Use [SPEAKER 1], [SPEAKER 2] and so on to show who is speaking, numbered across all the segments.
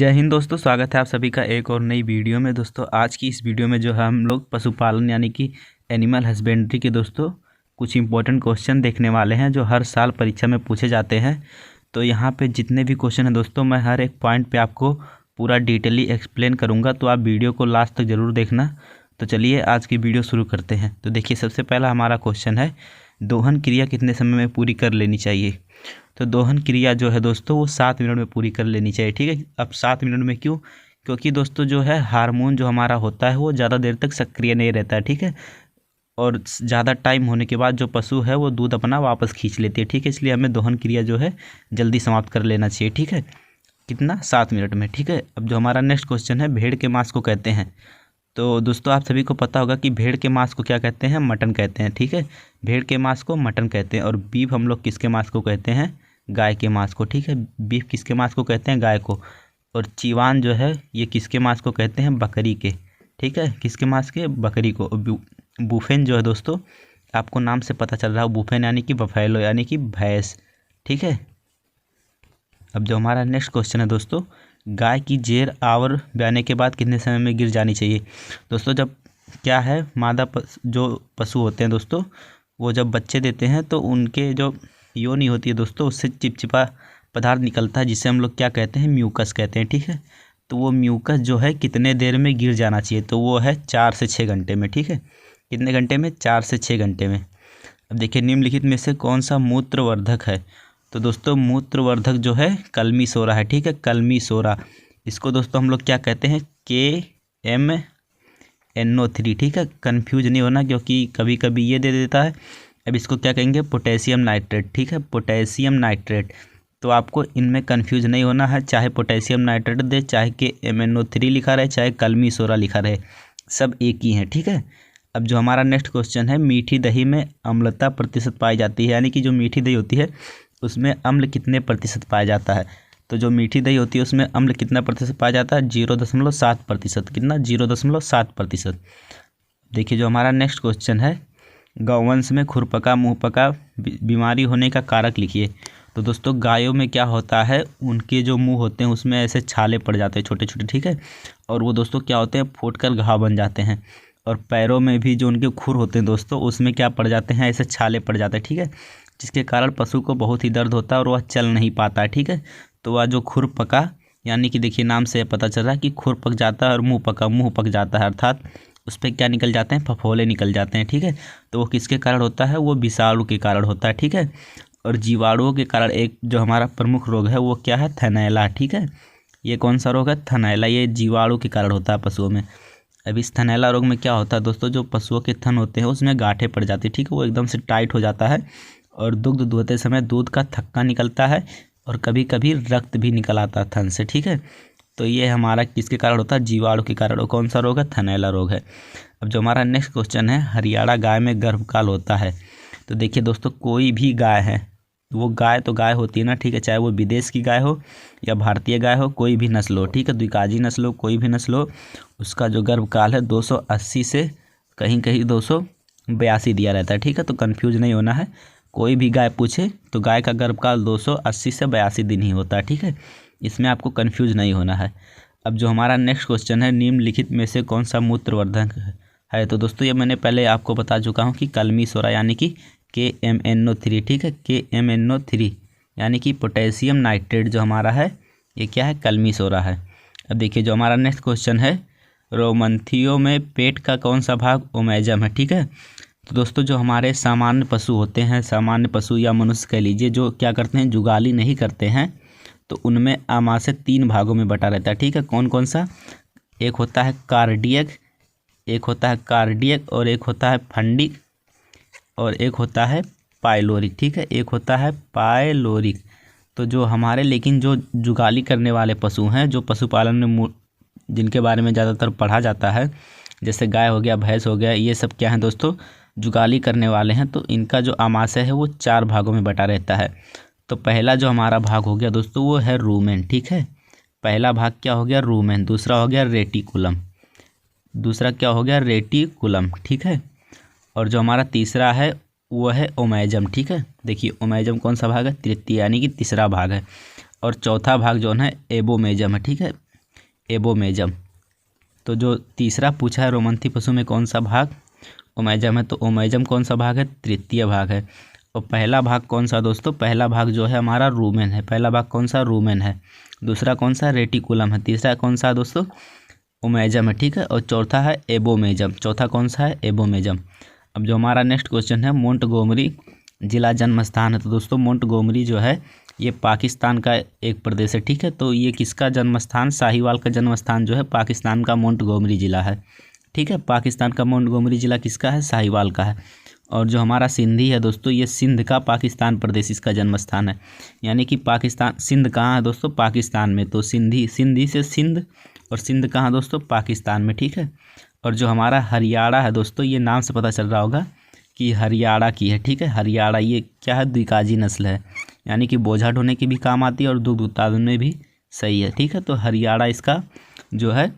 [SPEAKER 1] जय हिंद दोस्तों, स्वागत है आप सभी का एक और नई वीडियो में। दोस्तों आज की इस वीडियो में जो है हम लोग पशुपालन यानी कि एनिमल हस्बेंड्री के दोस्तों कुछ इंपॉर्टेंट क्वेश्चन देखने वाले हैं जो हर साल परीक्षा में पूछे जाते हैं। तो यहाँ पे जितने भी क्वेश्चन हैं दोस्तों, मैं हर एक पॉइंट पे आपको पूरा डिटेली एक्सप्लेन करूँगा, तो आप वीडियो को लास्ट तक ज़रूर देखना। तो चलिए आज की वीडियो शुरू करते हैं। तो देखिए, सबसे पहला हमारा क्वेश्चन है, दोहन क्रिया कितने समय में पूरी कर लेनी चाहिए। तो दोहन क्रिया जो है दोस्तों वो 7 मिनट में पूरी कर लेनी चाहिए। ठीक है, अब 7 मिनट में क्यों? क्योंकि दोस्तों जो है हार्मोन जो हमारा होता है वो ज़्यादा देर तक सक्रिय नहीं रहता है। ठीक है, और ज़्यादा टाइम होने के बाद जो पशु है वो दूध अपना वापस खींच लेती है। ठीक है, इसलिए हमें दोहन क्रिया जो है जल्दी समाप्त कर लेना चाहिए। ठीक है, कितना? 7 मिनट में। ठीक है, अब जो हमारा नेक्स्ट क्वेश्चन है, भेड़ के मांस को कहते हैं। तो दोस्तों आप सभी को पता होगा कि भेड़ के मांस को क्या कहते हैं? मटन कहते हैं। ठीक है, भेड़ के मांस को मटन कहते हैं। और बीफ हम लोग किसके मांस को कहते हैं? गाय के मांस को। ठीक है, बीफ किसके मांस को कहते हैं? गाय को। और चीवान जो है ये किसके मांस को कहते हैं? बकरी के। ठीक है, किसके मांस के? बकरी को। बूफेन जो है दोस्तों, आपको नाम से पता चल रहा है, बूफेन यानी कि बफेलो यानी कि भैंस। ठीक है, अब जो हमारा नेक्स्ट क्वेश्चन है दोस्तों, गाय की जेर आवर ब्याने के बाद कितने समय में गिर जानी चाहिए। दोस्तों जब क्या है, मादा जो पशु होते हैं दोस्तों, वो जब बच्चे देते हैं तो उनके जो योनि होती है दोस्तों, उससे चिपचिपा पदार्थ निकलता है जिसे हम लोग क्या कहते हैं? म्यूकस कहते हैं। ठीक है, तो वो म्यूकस जो है कितने देर में गिर जाना चाहिए? तो वो है 4 से 6 घंटे में। ठीक है, कितने घंटे में? 4 से 6 घंटे में। अब देखिए, निम्नलिखित में से कौन सा मूत्रवर्धक है। तो दोस्तों मूत्रवर्धक जो है कलमी सोरा है। ठीक है, कलमी सोरा, इसको दोस्तों हम लोग क्या कहते हैं? KMNO3। ठीक है, कन्फ्यूज नहीं होना क्योंकि कभी कभी ये दे देता है। अब इसको क्या कहेंगे? Potassium nitrate. ठीक है, पोटेशियम नाइट्रेट। तो आपको इनमें कन्फ्यूज नहीं होना है, चाहे पोटेशियम नाइट्रेट दे, चाहे KMNO3 लिखा रहे, चाहे कलमी सोरा लिखा रहे, सब एक ही हैं। ठीक है, अब जो हमारा नेक्स्ट क्वेश्चन है, मीठी दही में अम्लता प्रतिशत पाई जाती है, यानी कि जो मीठी दही होती है उसमें अम्ल कितने प्रतिशत पाया जाता है। तो जो मीठी दही होती है उसमें अम्ल कितना प्रतिशत पाया जाता है? 0.7%। कितना? 0.7%। देखिए, जो हमारा नेक्स्ट क्वेश्चन है, गौवंश में खुरपका मुंहपका बीमारी होने का कारक लिखिए। तो दोस्तों गायों में क्या होता है, उनके जो मुंह होते हैं उसमें ऐसे छाले पड़ जाते हैं छोटे छोटे। ठीक है, और वो दोस्तों क्या होते हैं? फूटकर घाव बन जाते हैं। और पैरों में भी जो उनके खुर होते हैं दोस्तों, उसमें क्या पड़ जाते हैं? ऐसे छाले पड़ जाते हैं। ठीक है, जिसके कारण पशु को बहुत ही दर्द होता है और वह चल नहीं पाता है। ठीक है, तो वह जो खुर पका, यानी कि देखिए नाम से पता चल रहा है कि खुर पक जाता है और मुंह पक जाता है, अर्थात उस पर क्या निकल जाते हैं? फफोले निकल जाते हैं। ठीक है, तो वो किसके कारण होता है? वो विषाणु के कारण होता है। ठीक है, और जीवाणुओं के कारण एक जो हमारा प्रमुख रोग है वो क्या है? थनैला। ठीक है, ये कौन सा रोग है? थनैला। ये जीवाणु के कारण होता है पशुओं में। अब इस थनैला रोग में क्या होता है दोस्तों, जो पशुओं के थन होते हैं उसमें गांठें पड़ जाती है। ठीक है, वो एकदम से टाइट हो जाता है और दुग्ध दुहते समय दूध का थक्का निकलता है और कभी कभी रक्त भी निकल आता है थन से। ठीक है, तो ये हमारा किसके कारण होता है? जीवाणु के कारण। कौन सा रोग है? थनैला रोग है। अब जो हमारा नेक्स्ट क्वेश्चन है, हरियाणा गाय में गर्भकाल होता है। तो देखिए दोस्तों, कोई भी गाय है, वो गाय तो गाय होती है ना। ठीक है, चाहे वो विदेश की गाय हो या भारतीय गाय हो, कोई भी नस्ल हो। ठीक है, द्विकाजी नस्ल हो, कोई भी नस्ल हो, उसका जो गर्भकाल है 280 से कहीं कहीं 282 दिया रहता है। ठीक है, तो कन्फ्यूज नहीं होना है, कोई भी गाय पूछे तो गाय का गर्भकाल 280 से 82 दिन ही होता है। ठीक है, इसमें आपको कन्फ्यूज नहीं होना है। अब जो हमारा नेक्स्ट क्वेश्चन है, निम्नलिखित में से कौन सा मूत्रवर्धक है। तो दोस्तों ये मैंने पहले आपको बता चुका हूँ कि कलमी सोरा यानी कि KMNO3। ठीक है, KMNO3 यानी कि पोटेशियम नाइट्रेट जो हमारा है ये क्या है? कलमी सोरा है। अब देखिए, जो हमारा नेक्स्ट क्वेश्चन है, रोमंथियों में पेट का कौन सा भाग ओमेजम है। ठीक है, तो दोस्तों जो हमारे सामान्य पशु होते हैं, सामान्य पशु या मनुष्य कह लीजिए, जो क्या करते हैं? जुगाली नहीं करते हैं, तो उनमें आमाशय 3 भागों में बटा रहता है। ठीक है, कौन कौन सा? एक होता है कार्डियक, एक होता है कार्डियक, और एक होता है फंडिक, और एक होता है पाइलोरिक। ठीक है, एक होता है पाइलोरिक। तो जो हमारे लेकिन जो जुगाली करने वाले पशु हैं, जो पशुपालन में जिनके बारे में ज़्यादातर पढ़ा जाता है, जैसे गाय हो गया, भैंस हो गया, ये सब क्या है दोस्तों? जुगाली करने वाले हैं। तो इनका जो आमाशय है वो 4 भागों में बटा रहता है। तो पहला जो हमारा भाग हो गया दोस्तों वो है रूमेन। ठीक है, पहला भाग क्या हो गया? रूमेन। दूसरा हो गया रेटिकुलम। दूसरा क्या हो गया? रेटिकुलम। ठीक है, और जो हमारा तीसरा है वो है ओमेजम। ठीक है, देखिए ओमेजम कौन सा भाग है? तृतीय यानी कि तीसरा भाग है। और चौथा भाग जो है एबोमेजम है। ठीक है, एबोमेजम। तो जो तीसरा पूछा है रोमंथी पशु में कौन सा भाग ओमेजम है, तो ओमेजम कौन सा भाग है, तृतीय भाग है। और पहला भाग कौन सा दोस्तों, पहला भाग जो है हमारा रूमेन है, पहला भाग कौन सा रूमेन है, दूसरा कौन सा रेटिकुलम है, तीसरा कौन सा दोस्तों ओमेजम है, ठीक है। और चौथा है एबोमेजम, चौथा कौन सा है एबोमेजम। अब जो हमारा नेक्स्ट क्वेश्चन है मोंटगोमरी जिला जन्म स्थान है, तो दोस्तों मोंटगोमरी जो है ये पाकिस्तान का एक प्रदेश है, ठीक है। तो ये किसका जन्म स्थान, साहिवाल का जन्म स्थान जो है पाकिस्तान का मोंटगोमरी जिला है, ठीक है। पाकिस्तान का मोंटगोमरी जिला किसका है, साहिवाल का है। और जो हमारा सिंधी है दोस्तों, ये सिंध का पाकिस्तान प्रदेश इसका जन्म स्थान है, यानी कि पाकिस्तान सिंध कहाँ है दोस्तों, पाकिस्तान में। तो सिंधी से सिंध, और सिंध कहाँ दोस्तों, पाकिस्तान में, ठीक है। और जो हमारा हरियाणा है दोस्तों, ये नाम से पता चल रहा होगा कि हरियाणा की है, ठीक है। हरियाणा ये क्या है, द्विकाजी नस्ल है, यानी कि बोझा ढोने के भी काम आती है और दूध उत्पादन में भी सही है, ठीक है। तो हरियाणा इसका जो है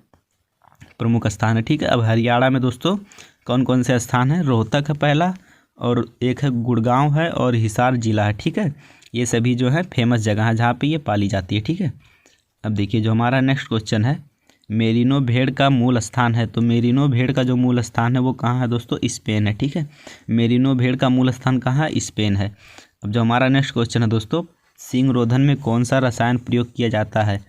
[SPEAKER 1] प्रमुख स्थान है, ठीक है। अब हरियाणा में दोस्तों कौन कौन से स्थान है, रोहतक है पहला, और एक है गुड़गांव है, और हिसार जिला है, ठीक है। ये सभी जो है फेमस जगह है जहाँ पे ये पाली जाती है, ठीक है। अब देखिए जो हमारा नेक्स्ट क्वेश्चन है मेरिनो भेड़ का मूल स्थान है, तो मेरिनो भेड़ का जो मूल स्थान है वो कहाँ है दोस्तों, स्पेन है, ठीक है। मेरिनो भेड़ का मूल स्थान कहाँ है, स्पेन है। अब जो हमारा नेक्स्ट क्वेश्चन है दोस्तों सींग रोधन में कौन सा रसायन प्रयोग किया जाता है,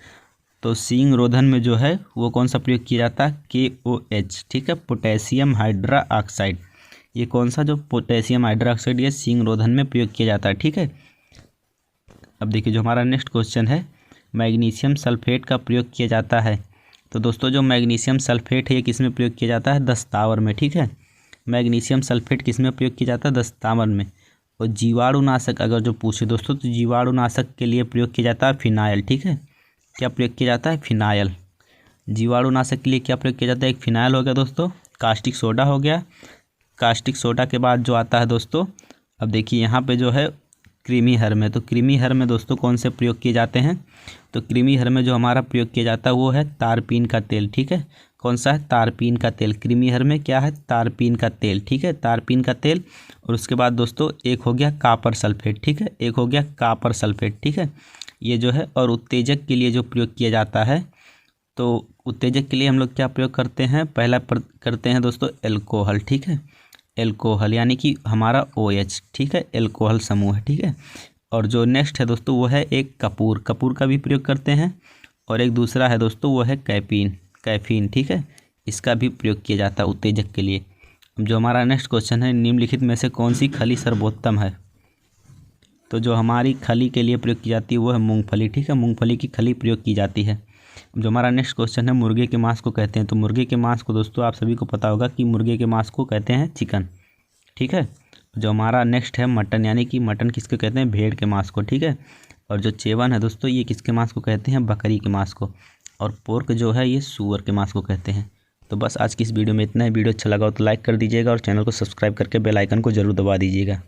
[SPEAKER 1] तो सींग रोधन में जो है वो कौन सा प्रयोग किया जाता है, KOH, ठीक है, पोटेशियम हाइड्रा ऑक्साइड। ये कौन सा जो पोटेशियम हाइड्रा ऑक्साइड ये सींग रोधन में प्रयोग किया जाता है, ठीक है। अब देखिए जो हमारा नेक्स्ट क्वेश्चन है मैग्नीशियम सल्फेट का प्रयोग किया जाता है, तो दोस्तों जो मैग्नीशियम सल्फेट है ये किस में प्रयोग किया जाता है, दस्तावर में, ठीक है। मैग्नीशियम सल्फेट किस में प्रयोग किया जाता है, दस्तावर में। और जीवाणुनाशक अगर जो पूछे दोस्तों, तो जीवाणुनाशक के लिए प्रयोग किया जाता है फिनाइल, ठीक है। क्या प्रयोग किया जाता है, फिनाइल। जीवाणुनाशक के लिए क्या प्रयोग किया जाता है, एक फिनाइल हो गया दोस्तों, कास्टिक सोडा हो गया। कास्टिक सोडा के बाद जो आता है दोस्तों, अब देखिए यहाँ पे जो है कृमि हर में, तो कृमि हर में दोस्तों कौन से प्रयोग किए जाते हैं, तो कृमि हर में जो हमारा प्रयोग किया जाता है वो है तारपीन का तेल, ठीक है। कौन सा है, तारपीन का तेल। कृमि हर में क्या है, तारपीन का तेल, ठीक है, तारपीन का तेल। और उसके बाद दोस्तों एक हो गया कापर सल्फेट, ठीक है, एक हो गया कापर सल्फेट, ठीक है। ये जो है और उत्तेजक के लिए जो प्रयोग किया जाता है, तो उत्तेजक के लिए हम लोग क्या प्रयोग करते हैं, पहला करते हैं दोस्तों एल्कोहल, ठीक है। एल्कोहल यानी कि हमारा OH, ठीक है, एल्कोहल समूह है, ठीक है। और जो नेक्स्ट है दोस्तों वो है एक कपूर, कपूर का भी प्रयोग करते हैं। और एक दूसरा है दोस्तों वो है कैफीन, ठीक है, इसका भी प्रयोग किया जाता है उत्तेजक के लिए। अब जो हमारा नेक्स्ट क्वेश्चन है निम्नलिखित में से कौन सी खली सर्वोत्तम है, तो जो हमारी खली के लिए प्रयोग की जाती है वो है मूंगफली, ठीक है, मूंगफली की खली प्रयोग की जाती है। जो हमारा नेक्स्ट क्वेश्चन है मुर्गे के मांस को कहते हैं, तो मुर्गे के मांस को दोस्तों आप सभी को पता होगा कि मुर्गे के मांस को कहते हैं चिकन, ठीक है। जो हमारा नेक्स्ट है मटन, यानी कि मटन किसको कहते हैं, भेड़ के मांस को, ठीक है। और जो चेवन है दोस्तों ये किसके मांस को कहते हैं, बकरी के मांस को। और पोर्क जो है ये सूअर के मांस को कहते हैं। तो बस आज की इस वीडियो में इतना ही। वीडियो अच्छा लगा हो तो लाइक कर दीजिएगा और चैनल को सब्सक्राइब करके बेल आइकन को जरूर दबा दीजिएगा।